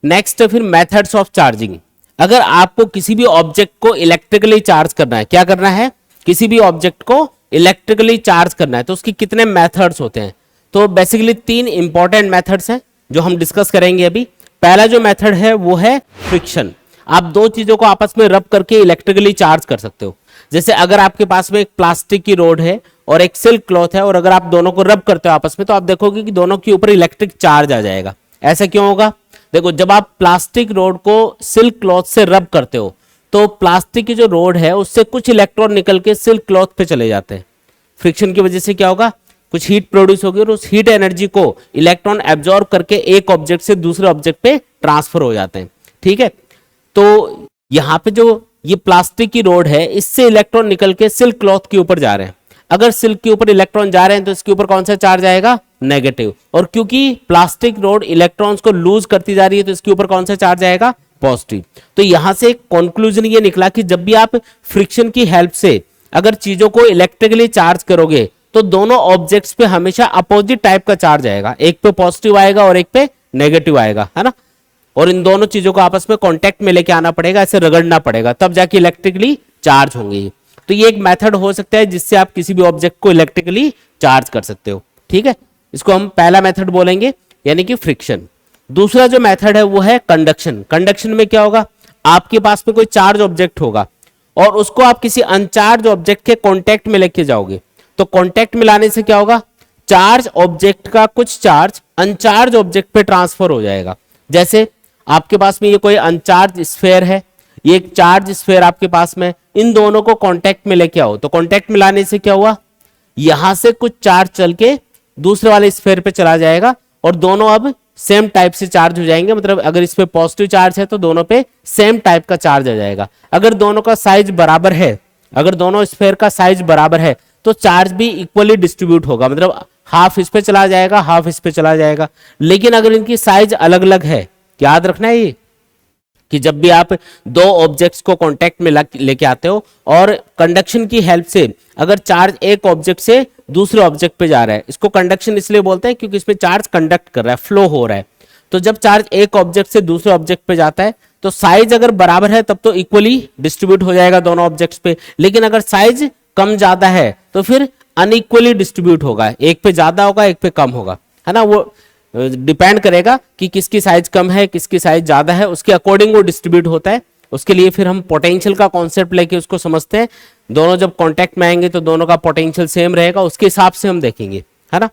Next है फिर methods of charging. अगर आपको किसी भी ऑब्जेक्ट को इलेक्ट्रिकली चार्ज करना है, क्या करना है, किसी भी ऑब्जेक्ट को इलेक्ट्रिकली चार्ज करना है, तो उसके कितने मेथड्स होते हैं। तो बेसिकली 3 इंपॉर्टेंट मेथड्स हैं जो हम डिस्कस करेंगे अभी। पहला जो मेथड है वो है फ्रिक्शन। आप दो चीजों को आपस में रब करके इलेक्ट्रिकली चार्ज कर सकते हो। जैसे अगर आपके पास में एक प्लास्टिक की रोड है और एक सिल्क क्लॉथ है, और अगर आप दोनों को रब करते हो आपस में, तो आप देखोगे कि दोनों के ऊपर इलेक्ट्रिक चार्ज आ जाएगा। ऐसा क्यों होगा? देखो, जब आप प्लास्टिक रोड को सिल्क क्लॉथ से रब करते हो तो प्लास्टिक की जो रोड है उससे कुछ इलेक्ट्रॉन निकल के सिल्क क्लॉथ पे चले जाते हैं। फ्रिक्शन की वजह से क्या होगा, कुछ हीट प्रोड्यूस होगी और उस हीट एनर्जी को इलेक्ट्रॉन एब्जॉर्ब करके एक ऑब्जेक्ट से दूसरे ऑब्जेक्ट पे ट्रांसफर हो जाते हैं। ठीक है, तो यहाँ पे जो ये प्लास्टिक की रोड है इससे इलेक्ट्रॉन निकल के सिल्क क्लॉथ के ऊपर जा रहे हैं। अगर सिल्क के ऊपर इलेक्ट्रॉन जा रहे हैं तो इसके ऊपर कौन सा चार्ज आएगा, नेगेटिव। और क्योंकि प्लास्टिक रोड इलेक्ट्रॉन्स को लूज करती जा रही है तो इसके ऊपर कौन सा चार्ज आएगा, पॉजिटिव। तो यहां से कंक्लूजन ये निकला कि जब भी आप फ्रिक्शन की हेल्प से अगर चीजों को इलेक्ट्रिकली चार्ज करोगे तो दोनों ऑब्जेक्ट्स पे हमेशा अपोजिट टाइप का चार्ज आएगा, एक पे पॉजिटिव आएगा और एक पे नेगेटिव आएगा, है ना। और इन दोनों चीजों को आपस में कांटेक्ट में लेके आना पड़ेगा, ऐसे रगड़ना पड़ेगा, तब जाके इलेक्ट्रिकली चार्ज होंगे। तो ये एक मेथड हो सकता है जिससे आप किसी भी ऑब्जेक्ट को इलेक्ट्रिकली चार्ज कर सकते हो। ठीक है, इसको हम पहला मेथड बोलेंगे, यानी कि फ्रिक्शन। दूसरा जो मेथड है वो है कंडक्शन। कंडक्शन में क्या होगा, आपके पास में कोई चार्ज ऑब्जेक्ट होगा और उसको आप किसी अनचार्ज ऑब्जेक्ट के कांटेक्ट में लेके जाओगे। तो कांटेक्ट में लाने से क्या होगा, चार्ज ऑब्जेक्ट का कुछ चार्ज अनचार्ज ऑब्जेक्ट पे ट्रांसफर हो जाएगा। जैसे आपके पास में ये कोई अनचार्ज स्फीयर है, ये एक चार्ज स्फीयर आपके पास में, इन दोनों को कांटेक्ट में लेके आओ। तो कांटेक्ट में लाने से क्या हुआ, यहां से कुछ चार्ज चल के दूसरे वाले स्फीयर पे चला जाएगा और दोनों अब सेम टाइप से चार्ज हो जाएंगे। मतलब अगर इस पे पॉजिटिव चार्ज है तो दोनों पे सेम टाइप का चार्ज आ जाएगा। अगर दोनों का साइज बराबर है, अगर दोनों स्फीयर का साइज बराबर है तो चार्ज भी इक्वली डिस्ट्रीब्यूट होगा। मतलब हाफ इस पे चला जाएगा, हाफ इस पे चला जाएगा। लेकिन अगर इनकी साइज अलग अलग है, याद रखना है ये कि जब भी आप दो ऑब्जेक्ट्स को कांटेक्ट में लेके आते हो और कंडक्शन की हेल्प से अगर चार्ज एक ऑब्जेक्ट से दूसरे ऑब्जेक्ट पे जा रहा है, इसको कंडक्शन इसलिए बोलते हैं क्योंकि इसमें चार्ज कंडक्ट कर रहा है, फ्लो हो रहा है। तो जब चार्ज एक ऑब्जेक्ट से दूसरे ऑब्जेक्ट पे जाता है तो साइज अगर बराबर है तब तो इक्वली डिस्ट्रीब्यूट हो जाएगा दोनों ऑब्जेक्ट्स पे। लेकिन अगर साइज कम ज्यादा है तो फिर अनइक्वली डिस्ट्रीब्यूट होगा, एक पे ज्यादा होगा एक पे कम होगा, है ना। वो डिपेंड करेगा कि किसकी साइज कम है किसकी साइज ज्यादा है, उसके अकॉर्डिंग वो डिस्ट्रीब्यूट होता है। उसके लिए फिर हम पोटेंशियल का कॉन्सेप्ट लेके उसको समझते हैं। दोनों जब कांटेक्ट में आएंगे तो दोनों का पोटेंशियल सेम रहेगा, उसके हिसाब से हम देखेंगे, है ना।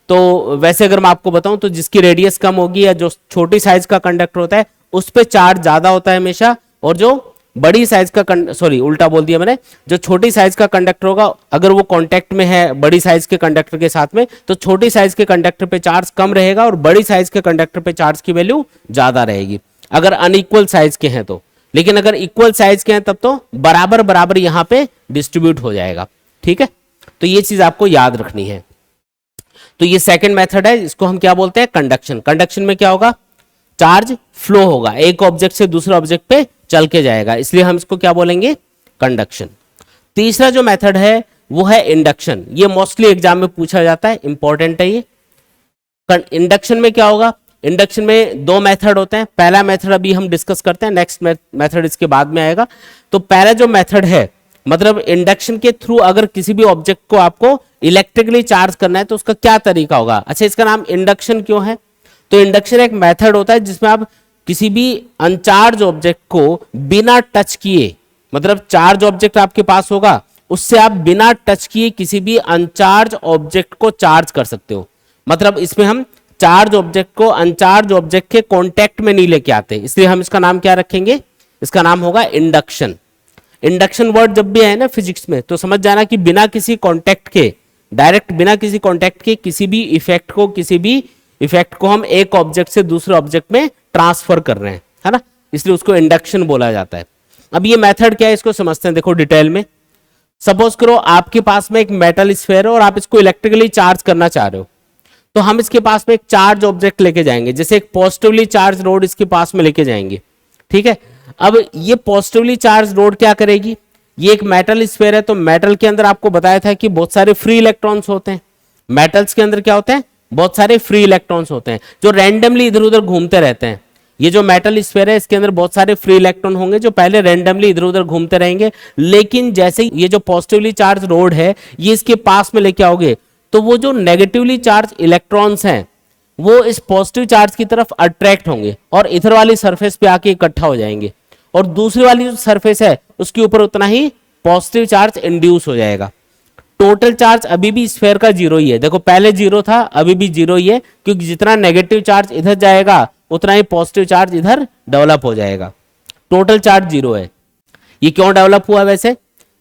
तो वैसे अगर मैं आपको बताऊं तो जिसकी रेडियस कम होगी या जो छोटी साइज का कंडक्टर होता है उस पर चार्ज ज्यादा होता है हमेशा, और जो बड़ी साइज का सॉरी उल्टा बोल दिया मैंने, जो छोटी साइज का कंडक्टर होगा अगर वो कांटेक्ट में है बड़ी साइज के कंडक्टर के साथ में तो छोटी साइज के कंडक्टर पे चार्ज कम रहेगा और बड़ी साइज के कंडक्टर पे चार्ज की वैल्यू ज्यादा रहेगी अगर अनइक्वल साइज के हैं तो। लेकिन अगर इक्वल साइज के हैं तब तो बराबर बराबर यहां पे डिस्ट्रीब्यूट हो जाएगा। ठीक है, तो ये चीज आपको याद रखनी है। तो ये सेकंड मेथड है, इसको हम क्या बोलते हैं, कंडक्शन। कंडक्शन में क्या होगा, चार्ज फ्लो होगा, एक ऑब्जेक्ट से दूसरे ऑब्जेक्ट पे चल के जाएगा, इसलिए हम इसको क्या बोलेंगे, कंडक्शन। तीसरा जो मेथड है वो है इंडक्शन। ये मोस्टली एग्जाम में पूछा जाता है, इंपॉर्टेंट है ये। इंडक्शन में क्या होगा, इंडक्शन में दो मेथड होते हैं। पहला मेथड अभी हम डिस्कस करते हैं, नेक्स्ट मेथड इसके बाद में आएगा। तो पहला जो मेथड है, मतलब इंडक्शन के थ्रू अगर किसी भी ऑब्जेक्ट को आपको इलेक्ट्रिकली चार्ज करना है तो उसका क्या तरीका होगा। अच्छा, इसका नाम इंडक्शन क्यों है, तो इंडक्शन एक मेथड होता है जिसमें आप किसी भी अनचार्ज ऑब्जेक्ट को बिना टच किए, मतलब चार्ज ऑब्जेक्ट आपके पास होगा उससे आप बिना टच किए किसी भी अनचार्ज ऑब्जेक्ट को चार्ज कर सकते हो। मतलब इसमें हम चार्ज ऑब्जेक्ट को अनचार्ज ऑब्जेक्ट के कांटेक्ट में नहीं लेके आते, इसलिए हम इसका नाम क्या रखेंगे, इसका नाम होगा इंडक्शन। इंडक्शन वर्ड जब भी है ना फिजिक्स में तो समझ जाना कि बिना किसी कांटेक्ट के, डायरेक्ट बिना किसी कांटेक्ट के किसी भी इफेक्ट को हम एक ऑब्जेक्ट से दूसरे ऑब्जेक्ट में ट्रांसफर कर रहे हैं, है ना, इसलिए उसको इंडक्शन बोला जाता है। अब ये मेथड क्या है इसको समझते हैं, देखो डिटेल में। सपोज करो आपके पास में एक मेटल स्फीयर है और आप इसको इलेक्ट्रिकली चार्ज करना चाह रहे हो, तो हम इसके पास में एक चार्ज ऑब्जेक्ट लेके जाएंगे, जैसे एक पॉजिटिवली चार्ज रोड इसके पास में लेके जाएंगे। ठीक है, अब ये पॉजिटिवली चार्ज रोड क्या करेगी, ये एक मेटल स्फीयर है तो मेटल के अंदर आपको बताया था कि बहुत सारे फ्री इलेक्ट्रॉन्स होते हैं। मेटल्स के अंदर क्या होते हैं, बहुत सारे फ्री इलेक्ट्रॉन्स होते हैं जो रैंडमली इधर उधर घूमते रहते हैं। ये जो मेटल स्फीयर है इसके अंदर बहुत सारे फ्री इलेक्ट्रॉन होंगे जो पहले रैंडमली इधर उधर घूमते रहेंगे, लेकिन जैसे ये जो पॉजिटिवली चार्ज रोड है ये इसके पास में लेके आओगे तो वो जो नेगेटिवली चार्ज इलेक्ट्रॉन्स हैं वो इस पॉजिटिव चार्ज की तरफ अट्रैक्ट होंगे और इधर वाली सरफेस पे आके इकट्ठा हो जाएंगे, और दूसरी वाली जो सरफेस है उसके ऊपर उतना ही पॉजिटिव चार्ज इंड्यूस हो जाएगा। टोटल चार्ज अभी भी स्फीयर का जीरो ही है, देखो पहले जीरो था अभी भी जीरो ही है, क्योंकि जितना नेगेटिव चार्ज इधर जाएगा उतना ही पॉजिटिव चार्ज इधर डेवलप हो जाएगा। टोटल चार्ज जीरो है। ये क्यों डेवलप हुआ वैसे?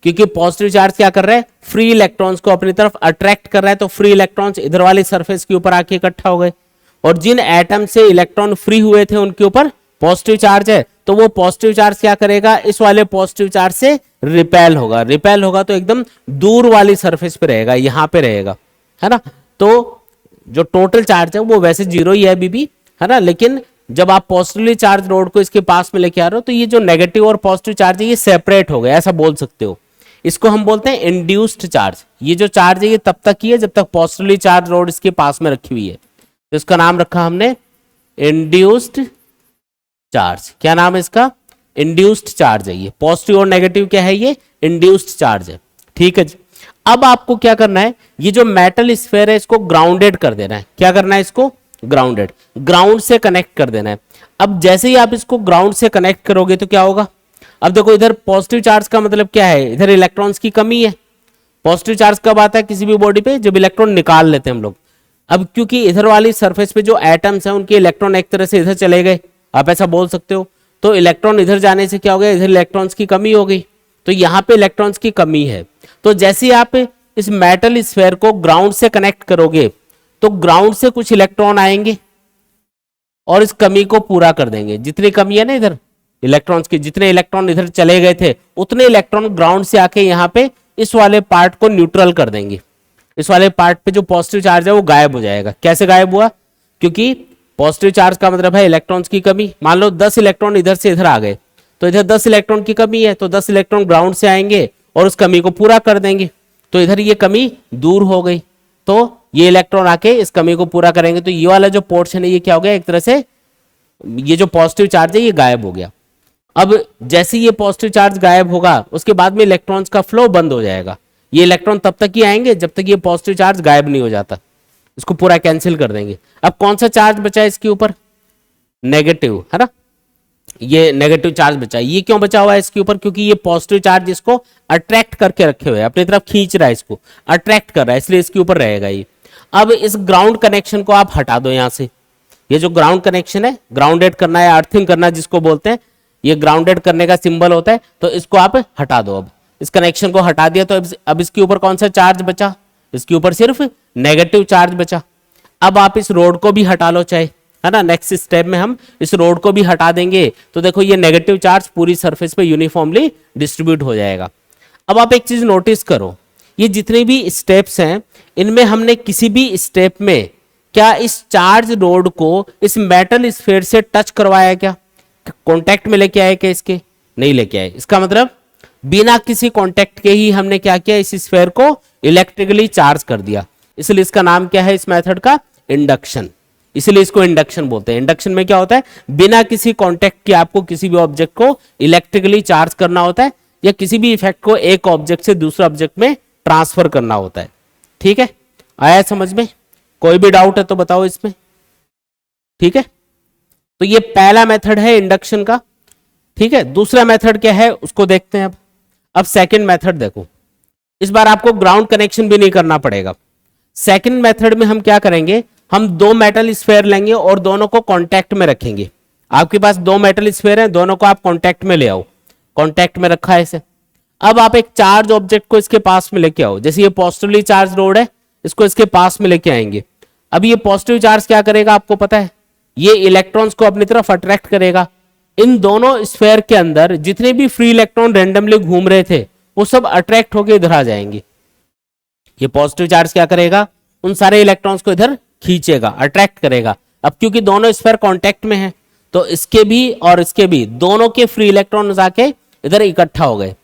क्योंकि पॉजिटिव चार्ज क्या कर रहा है, फ्री इलेक्ट्रॉन्स को अपनी तरफ अट्रैक्ट कर रहा है, तो फ्री इलेक्ट्रॉन्स इधर वाली सरफेस के ऊपर आके इकट्ठा हो गए, और जिन एटम से इलेक्ट्रॉन फ्री हुए थे उनके ऊपर पॉजिटिव चार्ज है, तो वो पॉजिटिव चार्ज क्या करेगा, इस वाले पॉजिटिव चार्ज से रिपेल होगा। रिपेल होगा तो एकदम दूर वाली सरफेस पे रहेगा, यहां पे रहेगा, है ना। तो जो टोटल चार्ज है वो वैसे जीरो ही है अभी भी, है ना, लेकिन जब आप पॉजिटिवली चार्ज रोड को इसके पास में लेके आ रहे हो तो ये जो नेगेटिव और पॉजिटिव चार्ज है ये सेपरेट हो गए, ऐसा बोल सकते हो। इसको हम बोलते हैं इंड्यूस्ड चार्ज। ये जो चार्ज है ये तब तक ही है जब तक पॉजिटिवली चार्ज रोड इसके पास में रखी हुई है, तो इसका नाम रखा हमने इंड्यूस्ड चार्ज। क्या नाम है इसका? इंड्यूस्ड चार्ज है ये। पॉजिटिव और नेगेटिव क्या है, ये इंड्यूस्ड चार्ज है। ठीक है जी। अब आपको क्या करना है, ये जो मेटल स्फीयर है इसको ग्राउंडेड कर देना है। क्या करना है इसको? ग्राउंडेड, ग्राउंड से कनेक्ट कर देना है। अब जैसे ही आप इसको ग्राउंड से कनेक्ट करोगे तो क्या होगा, अब देखो इधर पॉजिटिव चार्ज का मतलब क्या है, इधर इलेक्ट्रॉन्स की कमी है। पॉजिटिव चार्ज कब आता है किसी भी बॉडी पे, जब इलेक्ट्रॉन निकाल लेते हैं हम लोग। अब क्योंकि इधर वाली सरफेस पे जो एटम्स हैं उनके इलेक्ट्रॉन एक तरह से इधर चले गए, आप ऐसा बोल सकते हो, तो इलेक्ट्रॉन इधर जाने से क्या हो गया, इधर इलेक्ट्रॉन्स की कमी हो गई, तो यहाँ पे इलेक्ट्रॉन्स की कमी है। तो जैसे ही आप इस मेटल स्फीयर को ग्राउंड से कनेक्ट करोगे तो ग्राउंड से कुछ इलेक्ट्रॉन आएंगे और इस कमी को पूरा कर देंगे। जितनी कमी है ना इधर इलेक्ट्रॉन्स की, जितने इलेक्ट्रॉन इधर चले गए थे उतने इलेक्ट्रॉन ग्राउंड से आके यहाँ पे इस वाले पार्ट को न्यूट्रल कर देंगे। इस वाले पार्ट पे जो पॉजिटिव चार्ज है वो गायब हो जाएगा। कैसे गायब हुआ? क्योंकि पॉजिटिव चार्ज का मतलब है इलेक्ट्रॉन्स की कमी। मान लो 10 इलेक्ट्रॉन इधर से इधर आ गए, तो इधर 10 इलेक्ट्रॉन की कमी है, तो 10 इलेक्ट्रॉन ग्राउंड से आएंगे और उस कमी को पूरा कर देंगे, तो इधर ये कमी दूर हो गई, तो ये इलेक्ट्रॉन आके इस कमी को पूरा करेंगे। तो ये वाला जो पोर्शन है ये क्या हो गया, एक तरह से ये जो पॉजिटिव चार्ज है ये गायब हो गया। अब जैसे ये पॉजिटिव चार्ज गायब होगा उसके बाद में इलेक्ट्रॉन्स का फ्लो बंद हो जाएगा। ये इलेक्ट्रॉन तब तक ही आएंगे जब तक ये पॉजिटिव चार्ज गायब नहीं हो जाता, इसको पूरा कैंसिल कर देंगे। अब कौन सा चार्ज बचा है इसके ऊपर? नेगेटिव, है ना, ये नेगेटिव चार्ज बचा है। ये क्यों बचा हुआ है इसके ऊपर? क्योंकि ये पॉजिटिव चार्ज इसको अट्रैक्ट करके रखे हुए है, अपनी तरफ खींच रहा है, इसको अट्रैक्ट कर रहा है, इसलिए इसके ऊपर रहेगा ये। अब इस ग्राउंड कनेक्शन को आप हटा दो यहां से। ये जो ग्राउंड कनेक्शन है, ग्राउंडेड करना है, अर्थिंग करना जिसको बोलते हैं, ये ग्राउंडेड करने का सिंबल होता है, तो इसको आप हटा दो। अब इस कनेक्शन को हटा दिया तो अब इसके ऊपर कौन सा चार्ज बचा? इसके ऊपर सिर्फ नेगेटिव चार्ज बचा। अब आप इस रोड को भी हटा लो चाहे, है ना, नेक्स्ट स्टेप में हम इस रोड को भी हटा देंगे, तो देखो ये नेगेटिव चार्ज पूरी सरफेस पे यूनिफॉर्मली डिस्ट्रीब्यूट हो जाएगा। अब आप एक चीज नोटिस करो, ये जितने भी स्टेप्स हैं इनमें हमने किसी भी स्टेप में क्या इस चार्ज रोड को इस मेटल स्फीयर से टच करवाया? क्या कांटेक्ट में लेके आए? क्या इसके नहीं लेके आए। इसका मतलब बिना किसी कांटेक्ट के ही हमने क्या किया, इस स्फीयर को इलेक्ट्रिकली चार्ज कर दिया। इसलिए इसका नाम क्या है इस मेथड का? इंडक्शन। इसलिए इसको इंडक्शन बोलते हैं। इंडक्शन में क्या होता है, बिना किसी कांटेक्ट के आपको किसी भी ऑब्जेक्ट को इलेक्ट्रिकली चार्ज करना होता है, या किसी भी इफेक्ट को एक ऑब्जेक्ट से दूसरे ऑब्जेक्ट में ट्रांसफर करना होता है। ठीक है, आया समझ में? कोई भी डाउट है तो बताओ इसमें। ठीक है, तो ये पहला मेथड है इंडक्शन का। ठीक है, दूसरा मेथड क्या है उसको देखते हैं। अब सेकंड मेथड देखो, इस बार आपको ग्राउंड कनेक्शन भी नहीं करना पड़ेगा। सेकंड मेथड में हम क्या करेंगे, हम दो मेटल स्फीयर लेंगे और दोनों को कांटेक्ट में रखेंगे। आपके पास दो मेटल स्फीयर हैं, दोनों को आप कांटेक्ट में ले आओ। कांटेक्ट में रखा है इसे। अब आप एक चार्ज ऑब्जेक्ट को इसके पास में लेके आओ। जैसे ये पॉजिटिवली चार्ज रोड है, इसको इसके पास में लेके आएंगे। अब ये पॉजिटिव चार्ज क्या करेगा आपको पता है, ये इलेक्ट्रॉन्स को अपनी तरफ अट्रैक्ट करेगा। इन दोनों स्फीयर के अंदर जितने भी फ्री इलेक्ट्रॉन रैंडमली घूम रहे थे वो सब अट्रैक्ट होकर इधर आ जाएंगे। ये पॉजिटिव चार्ज क्या करेगा, उन सारे इलेक्ट्रॉन्स को इधर खींचेगा, अट्रैक्ट करेगा। अब क्योंकि दोनों स्फीयर कांटेक्ट में हैं तो इसके भी और इसके भी दोनों के फ्री इलेक्ट्रॉन आके इधर इकट्ठा हो गए,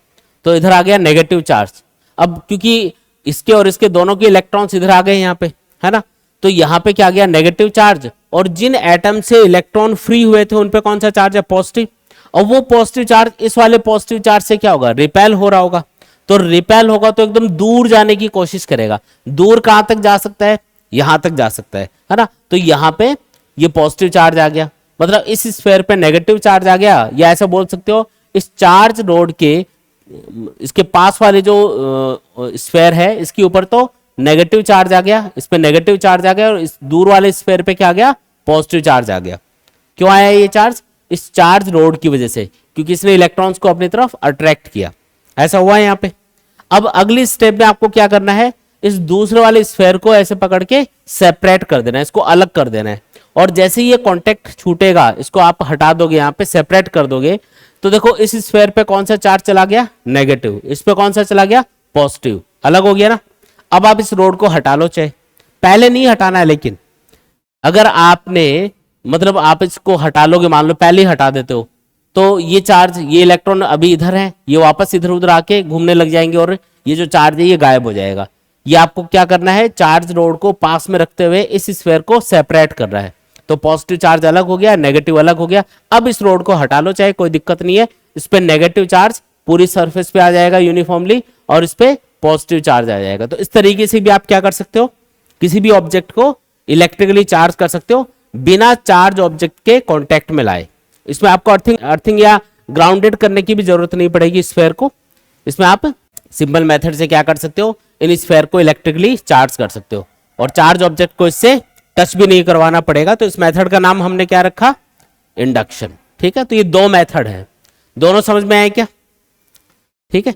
तो इधर आ गया नेगेटिव चार्ज। अब क्योंकि इसके और इसके दोनों के इलेक्ट्रॉन्स इधर आ गए यहाँ पे, है ना, तो यहाँ पे क्या गया, नेगेटिव चार्ज। और जिन एटम से इलेक्ट्रॉन फ्री हुए थे उन पे कौन सा चार्ज है, पॉजिटिव। और वो पॉजिटिव चार्ज इस वाले पॉजिटिव चार्ज से क्या होगा, रिपेल हो रहा होगा। तो रिपेल होगा तो एकदम दूर जाने की कोशिश करेगा। दूर कहां तक जा सकता है, यहां तक जा सकता है ना। तो यहां पे ये पॉजिटिव चार्ज आ गया, मतलब इस स्फीयर पे नेगेटिव चार्ज आ गया। या ऐसा बोल सकते हो इस चार्ज रोड के इसके पास वाले जो स्फीयर है इसके ऊपर तो नेगेटिव चार्ज आ गया, इस पे नेगेटिव चार्ज आ गया, और इस दूर वाले स्फीयर पे क्या आ गया, पॉजिटिव चार्ज आ गया। क्यों आया ये चार्ज, इस चार्ज रोड की वजह से, क्योंकि इसने इलेक्ट्रॉन्स को अपनी तरफ अट्रैक्ट किया। ऐसा हुआ है यहाँ पे। अब अगली स्टेप में आपको क्या करना है, इस दूसरे वाले स्फीयर को ऐसे पकड़ के सेपरेट कर देना है, इसको अलग कर देना है। और जैसे ही ये कांटेक्ट छूटेगा, इसको आप हटा दोगे, यहाँ पे सेपरेट कर दोगे, तो देखो इस स्फीयर पे कौन सा चार्ज चला गया, नेगेटिव। इस पे कौन सा चला गया, पॉजिटिव। अलग हो गया ना। अब आप इस रोड को हटा लो, चाहे पहले नहीं हटाना है, लेकिन अगर आपने मतलब आप इसको हटा लोगे, मान लो पहले ही हटा देते हो, तो ये चार्ज, ये इलेक्ट्रॉन अभी इधर है, ये वापस इधर उधर आके घूमने लग जाएंगे और ये जो चार्ज है ये गायब हो जाएगा। ये आपको क्या करना है, चार्ज रोड को पास में रखते हुए इस स्फीयर को सेपरेट करना है। तो पॉजिटिव चार्ज अलग हो गया, नेगेटिव अलग हो गया। अब इस रोड को हटा लो, चाहे कोई दिक्कत नहीं है। इस पे नेगेटिव चार्ज पूरी सरफेस पे आ जाएगा यूनिफॉर्मली, और इस पे पॉजिटिव चार्ज आ जाएगा। तो इस तरीके से भी आप क्या कर सकते हो, किसी भी ऑब्जेक्ट को इलेक्ट्रिकली चार्ज कर सकते हो बिना चार्ज ऑब्जेक्ट के कांटेक्ट में लाए। इसमें आपको अर्थिंग या ग्राउंडेड करने की भी जरूरत नहीं पड़ेगी स्फीयर को। इसमें आप सिंपल मेथड से क्या कर सकते हो, इन स्फीयर को इलेक्ट्रिकली चार्ज कर सकते हो, और चार्ज ऑब्जेक्ट को इससे टच भी नहीं करवाना पड़ेगा। तो इस मेथड का नाम हमने क्या रखा, इंडक्शन। ठीक है, तो ये दो मेथड है, दोनों समझ में आए क्या, ठीक है।